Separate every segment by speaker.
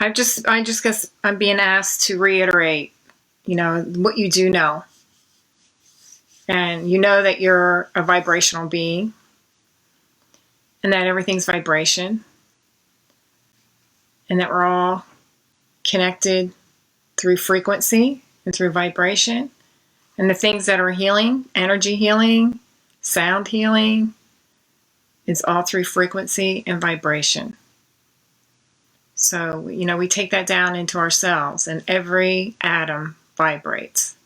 Speaker 1: I just guess I'm being asked to reiterate, what you do know. And you know that you're a vibrational being and that everything's vibration and that we're all connected through frequency and through vibration. And the things that are healing, energy healing, sound healing, it's all through frequency and vibration. So, we take that down into ourselves, and every atom vibrates.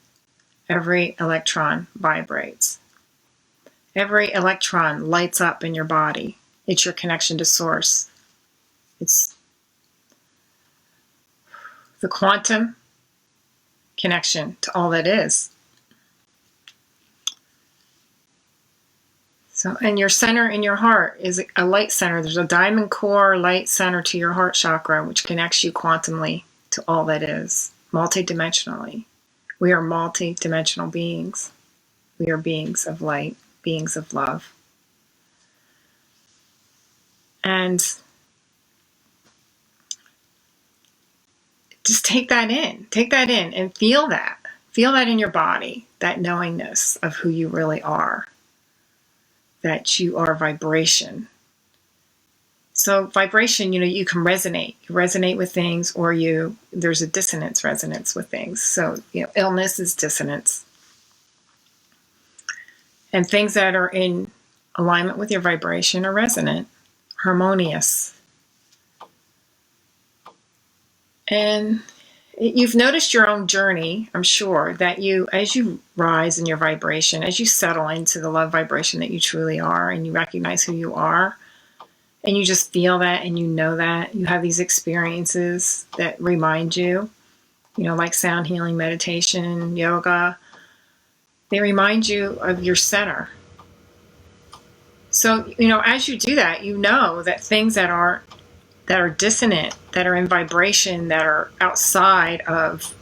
Speaker 1: Every electron vibrates. Every electron lights up in your body. It's your connection to source. It's the quantum connection to all that is. So, and your center in your heart is a light center. There's a diamond core light center to your heart chakra, which connects you quantumly to all that is, multidimensionally. We are multidimensional beings. We are beings of light, beings of love. And just take that in and feel that. Feel that in your body, that knowingness of who you really are. That you are vibration. So vibration, you can resonate. You resonate with things, or there's a dissonance resonance with things. So, illness is dissonance. And things that are in alignment with your vibration are resonant, harmonious. And you've noticed your own journey, I'm sure, that as you rise in your vibration, as you settle into the love vibration that you truly are, and you recognize who you are, and you just feel that, and that, you have these experiences that remind you, like sound healing, meditation, yoga, they remind you of your center. So, as you do that, that things that are dissonant, that are in vibration, that are outside of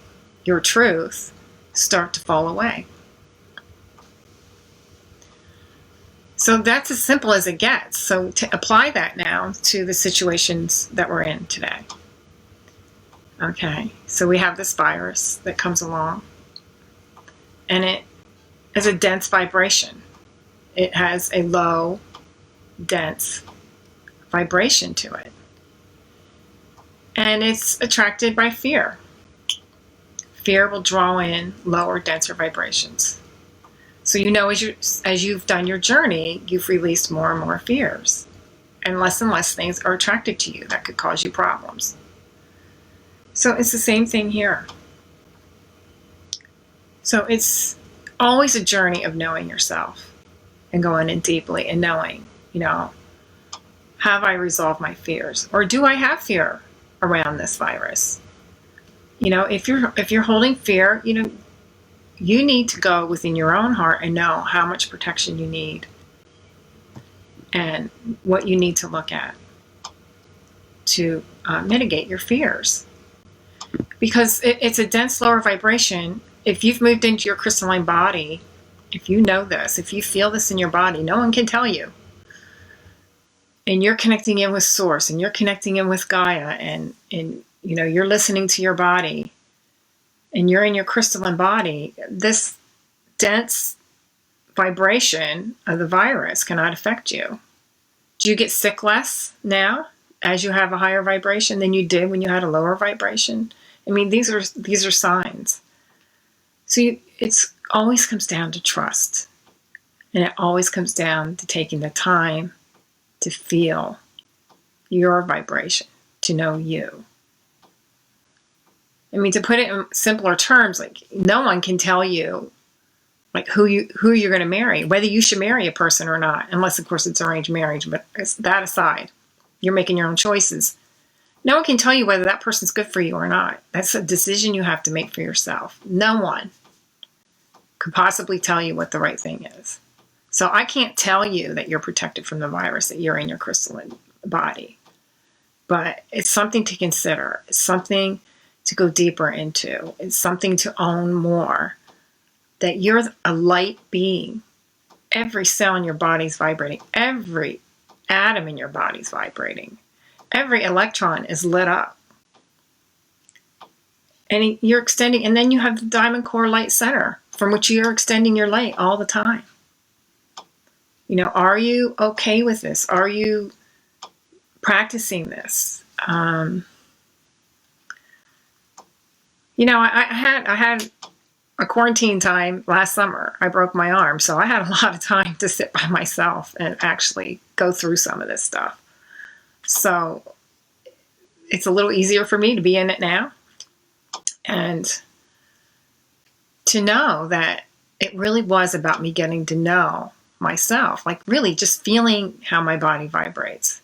Speaker 1: your truth, start to fall away. So that's as simple as it gets. So to apply that now to the situations that we're in today. Okay, so we have this virus that comes along, and it is a dense vibration. It has a low, dense vibration to it. And it's attracted by fear. Fear will draw in lower, denser vibrations. So as you've done your journey, you've released more and more fears. And less things are attracted to you that could cause you problems. So it's the same thing here. So it's always a journey of knowing yourself and going in deeply and knowing, have I resolved my fears? Or do I have fear around this virus? If you're holding fear, you need to go within your own heart and know how much protection you need and what you need to look at to mitigate your fears. Because it's a dense, lower vibration. If you've moved into your crystalline body, if you know this, if you feel this in your body, no one can tell you. And you're connecting in with Source, and you're connecting in with Gaia, and you're listening to your body, and you're in your crystalline body, this dense vibration of the virus cannot affect you. Do you get sick less now as you have a higher vibration than you did when you had a lower vibration? I mean, these are signs. So it always comes down to trust. And it always comes down to taking the time to feel your vibration, to know you. I mean, to put it in simpler terms, like no one can tell you like who you're going to marry, whether you should marry a person or not, unless of course it's arranged marriage. But that aside, you're making your own choices. No one can tell you whether that person's good for you or not. That's a decision you have to make for yourself. No one could possibly tell you what the right thing is. So I can't tell you that you're protected from the virus, that you're in your crystalline body. But it's something to consider. It's something to go deeper into. It's something to own more. That you're a light being. Every cell in your body's vibrating. Every atom in your body's vibrating. Every electron is lit up. And you're extending, and then you have the diamond core light center from which you're extending your light all the time. Are you okay with this? Are you practicing this? I had a quarantine time last summer. I broke my arm, so I had a lot of time to sit by myself and actually go through some of this stuff. So it's a little easier for me to be in it now and to know that it really was about me getting to know myself, like really just feeling how my body vibrates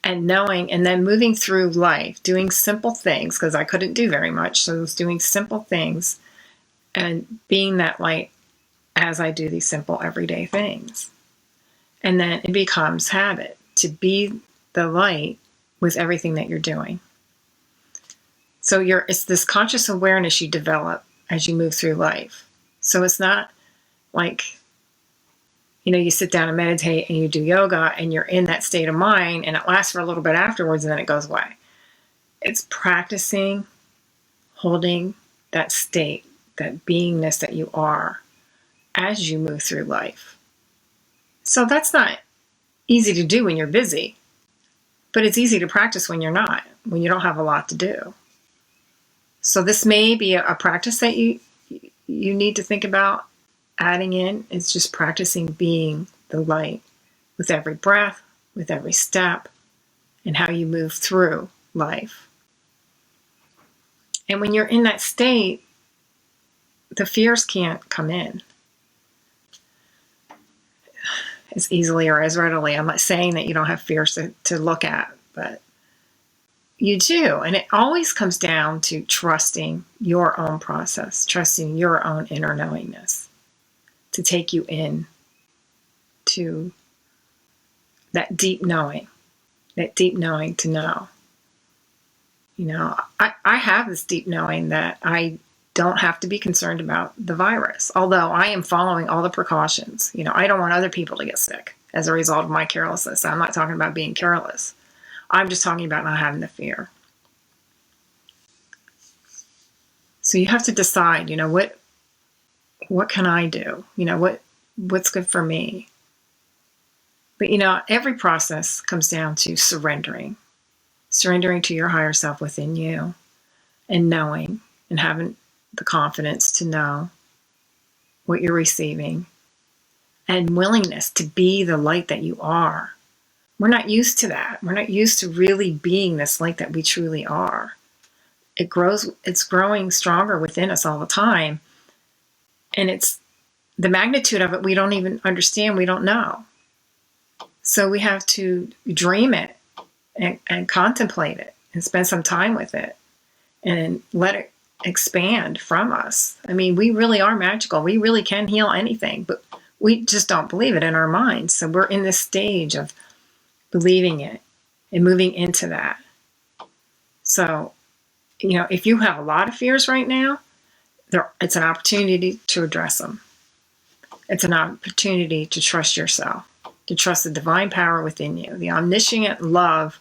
Speaker 1: and knowing, and then moving through life, doing simple things, because I couldn't do very much. So I was doing simple things and being that light as I do these simple everyday things. And then it becomes habit to be the light with everything that you're doing. So it's this conscious awareness you develop as you move through life. So it's not like, you sit down and meditate and you do yoga and you're in that state of mind and it lasts for a little bit afterwards and then it goes away. It's practicing holding that state, that beingness that you are as you move through life. So that's not easy to do when you're busy, but it's easy to practice when you're not, when you don't have a lot to do. So this may be a practice that you need to think about adding in. It's just practicing being the light with every breath, with every step, and how you move through life. And when you're in that state, the fears can't come in as easily or as readily. I'm not saying that you don't have fears to look at, but you do. And it always comes down to trusting your own process, trusting your own inner knowingness to take you in to that deep knowing to know. I have this deep knowing that I don't have to be concerned about the virus, although I am following all the precautions. I don't want other people to get sick as a result of my carelessness. I'm not talking about being careless. I'm just talking about not having the fear. So you have to decide, what can I do? What's good for me? But, every process comes down to surrendering to your higher self within you and knowing and having the confidence to know what you're receiving and willingness to be the light that you are. We're not used to that. We're not used to really being this light that we truly are. It's growing stronger within us all the time. And it's the magnitude of it we don't even understand, we don't know. So we have to dream it and contemplate it and spend some time with it and let it expand from us. I mean, we really are magical. We really can heal anything, but we just don't believe it in our minds. So we're in this stage of believing it and moving into that. So, if you have a lot of fears right now, it's an opportunity to address them. It's an opportunity to trust yourself, to trust the divine power within you, the omniscient love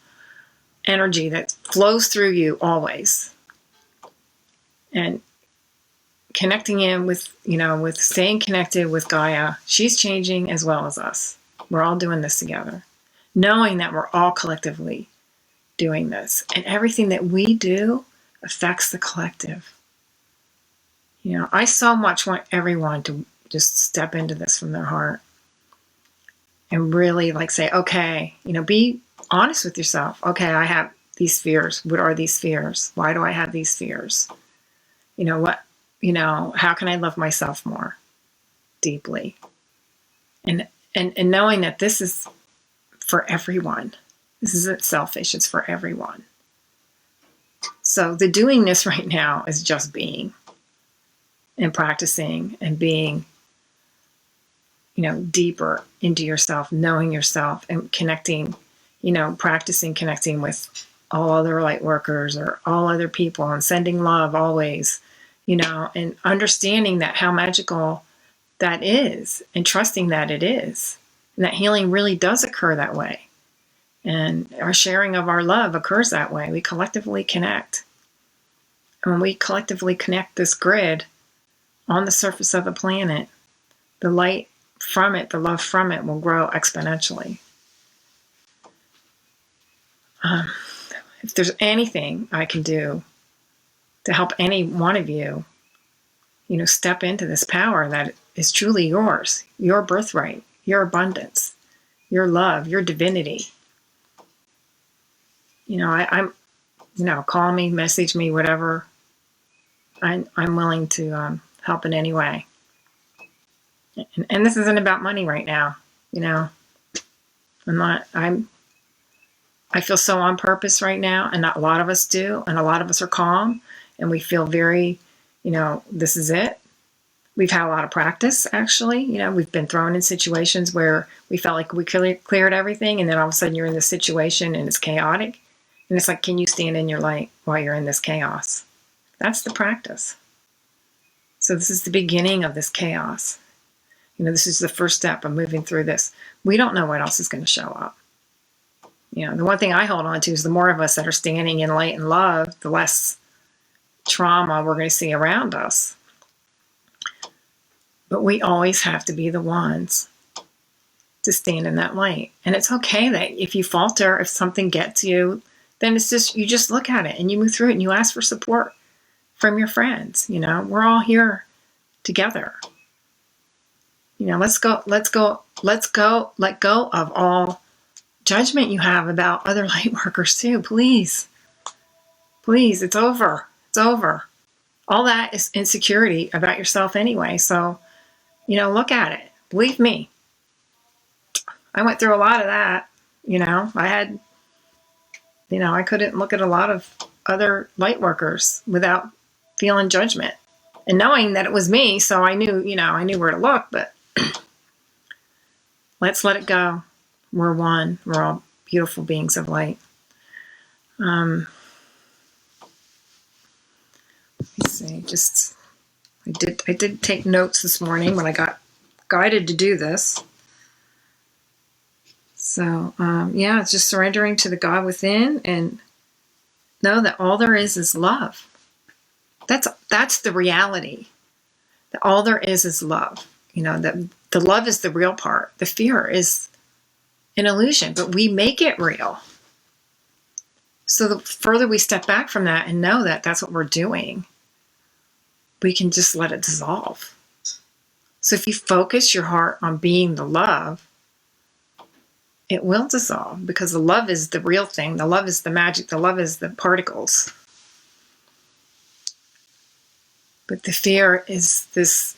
Speaker 1: energy that flows through you always. And connecting in with staying connected with Gaia. She's changing as well as us. We're all doing this together. Knowing that we're all collectively doing this. And everything that we do affects the collective. I so much want everyone to just step into this from their heart and really say, okay, be honest with yourself. Okay, I have these fears. What are these fears? Why do I have these fears? How can I love myself more deeply? And knowing that this is for everyone. This isn't selfish, it's for everyone. So the doing this right now is just being and practicing and being, deeper into yourself, knowing yourself and connecting, practicing connecting with all other light workers or all other people and sending love always, and understanding that how magical that is and trusting that it is and that healing really does occur that way. And our sharing of our love occurs that way. We collectively connect. And when we collectively connect this grid on the surface of the planet, the light from it, the love from it will grow exponentially. If there's anything I can do to help any one of you, step into this power that is truly yours, your birthright, your abundance, your love, your divinity. I'm call me, message me, whatever. I'm willing to help in any way. And this isn't about money right now. I feel so on purpose right now, and a lot of us do, and a lot of us are calm, and we feel very, this is it. We've had a lot of practice, actually. We've been thrown in situations where we felt like we cleared everything, and then all of a sudden you're in this situation and it's chaotic. And it's like, can you stand in your light while you're in this chaos? That's the practice. So this is the beginning of this chaos. This is the first step of moving through this. We don't know what else is going to show up. The one thing I hold on to is the more of us that are standing in light and love, the less trauma we're going to see around us. But we always have to be the ones to stand in that light. And it's okay that if you falter, if something gets you, then it's just, you just look at it and you move through it and you ask for support from your friends. We're all here together. Let go of all judgment you have about other light workers too. Please, it's over. It's over. All that is insecurity about yourself anyway. So, look at it. Believe me. I went through a lot of that. I couldn't look at a lot of other light workers without feeling judgment and knowing that it was me. So I knew where to look, but let's let it go. We're one. We're all beautiful beings of light. Let me see. I did take notes this morning when I got guided to do this. So, it's just surrendering to the God within and know that all there is love. That's the reality. That all there is love. That the love is the real part. The fear is an illusion, but we make it real. So the further we step back from that and know that that's what we're doing, we can just let it dissolve. So if you focus your heart on being the love, it will dissolve, because the love is the real thing. The love is the magic. The love is the particles. But the fear is this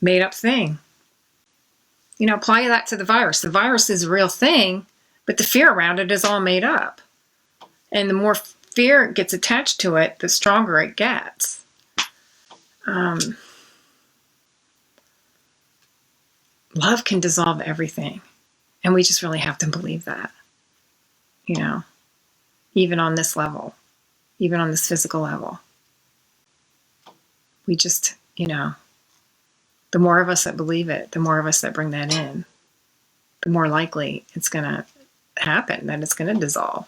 Speaker 1: made up thing. Apply that to the virus. The virus is a real thing, but the fear around it is all made up. And the more fear gets attached to it, the stronger it gets. Love can dissolve everything. And we just really have to believe that, even on this level, even on this physical level. We just, the more of us that believe it, the more of us that bring that in, the more likely it's going to happen, that it's going to dissolve.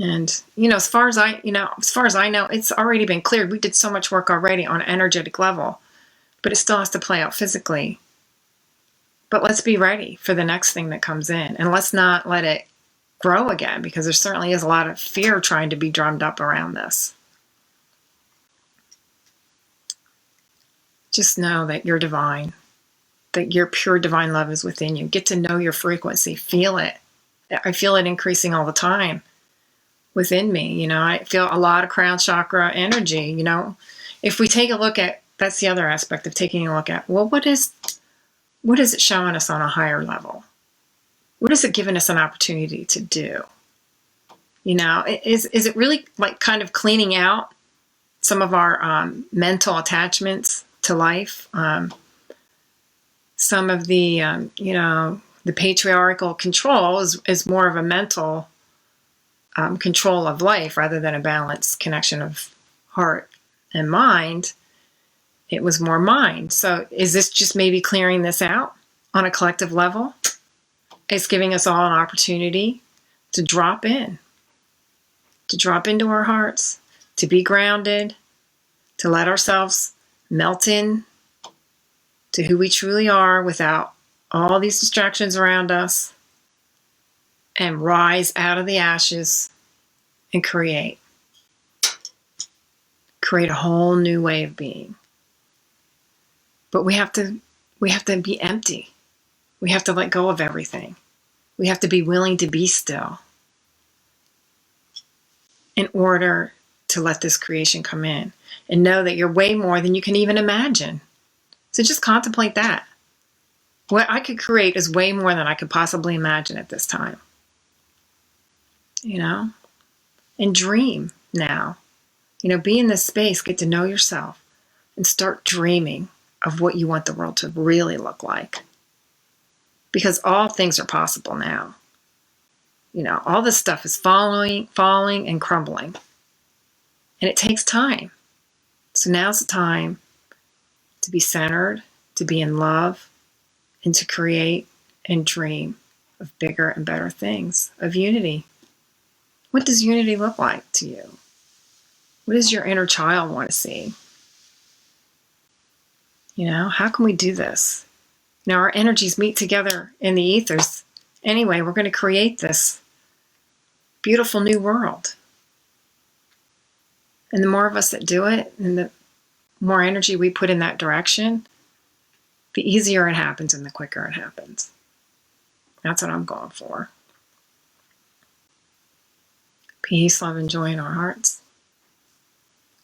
Speaker 1: And, as far as I know, it's already been cleared. We did so much work already on an energetic level, but it still has to play out physically. But let's be ready for the next thing that comes in, and let's not let it grow again, because there certainly is a lot of fear trying to be drummed up around this. Just know that you're divine, that your pure divine love is within you. Get to know your frequency. Feel it. I feel it increasing all the time within me. I feel a lot of crown chakra energy. If we take a look at, that's the other aspect of taking a look at, well, what is it showing us on a higher level? What is it giving us an opportunity to do? Is it really like kind of cleaning out some of our mental attachments to life? Some of the, the patriarchal control is more of a mental control of life rather than a balanced connection of heart and mind. It was more mind. So is this just maybe clearing this out on a collective level? It's giving us all an opportunity to drop in to drop into our hearts, to be grounded, to let ourselves melt in to who we truly are without all these distractions around us, and rise out of the ashes and create a whole new way of being. But we have to be empty. We have to let go of everything. We have to be willing to be still in order to let this creation come in, and know that you're way more than you can even imagine. So just contemplate that. What I could create is way more than I could possibly imagine at this time. And dream now. Be in this space, get to know yourself, and start dreaming of what you want the world to really look like. Because all things are possible now. All this stuff is falling and crumbling. And it takes time. So now's the time to be centered, to be in love, and to create and dream of bigger and better things, of unity. What does unity look like to you? What does your inner child want to see? How can we do this? Our energies meet together in the ethers. Anyway, we're going to create this beautiful new world. And the more of us that do it, and the more energy we put in that direction, the easier it happens and the quicker it happens. That's what I'm going for. Peace, love, and joy in our hearts.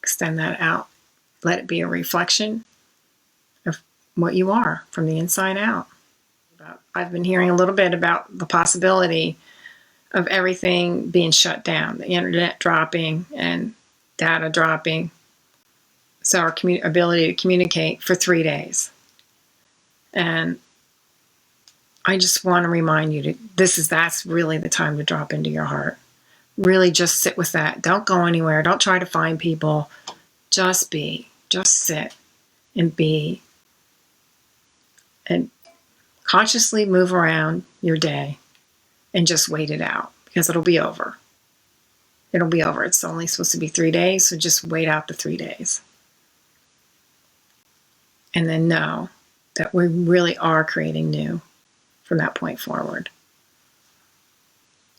Speaker 1: Extend that out. Let it be a reflection of what you are from the inside out. I've been hearing a little bit about the possibility of everything being shut down, the internet dropping and data dropping. So our ability to communicate for 3 days. And I just want to remind you that's really the time to drop into your heart. Really just sit with that. Don't go anywhere. Don't try to find people. Just be. Just sit and be. And consciously move around your day and just wait it out, because it'll be over. It'll be over. It's only supposed to be 3 days, so just wait out the 3 days. And then know that we really are creating new from that point forward.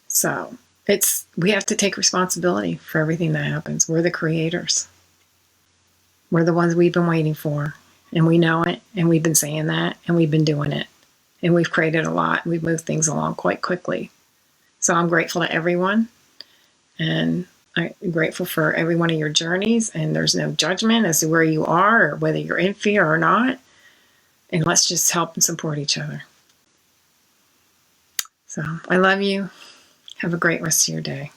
Speaker 1: So we have to take responsibility for everything that happens. We're the creators. We're the ones we've been waiting for. And we know it. And we've been saying that. And we've been doing it. And we've created a lot. We've moved things along quite quickly. So I'm grateful to everyone. And I'm grateful for every one of your journeys. And there's no judgment as to where you are or whether you're in fear or not. And let's just help and support each other. So I love you. Have a great rest of your day.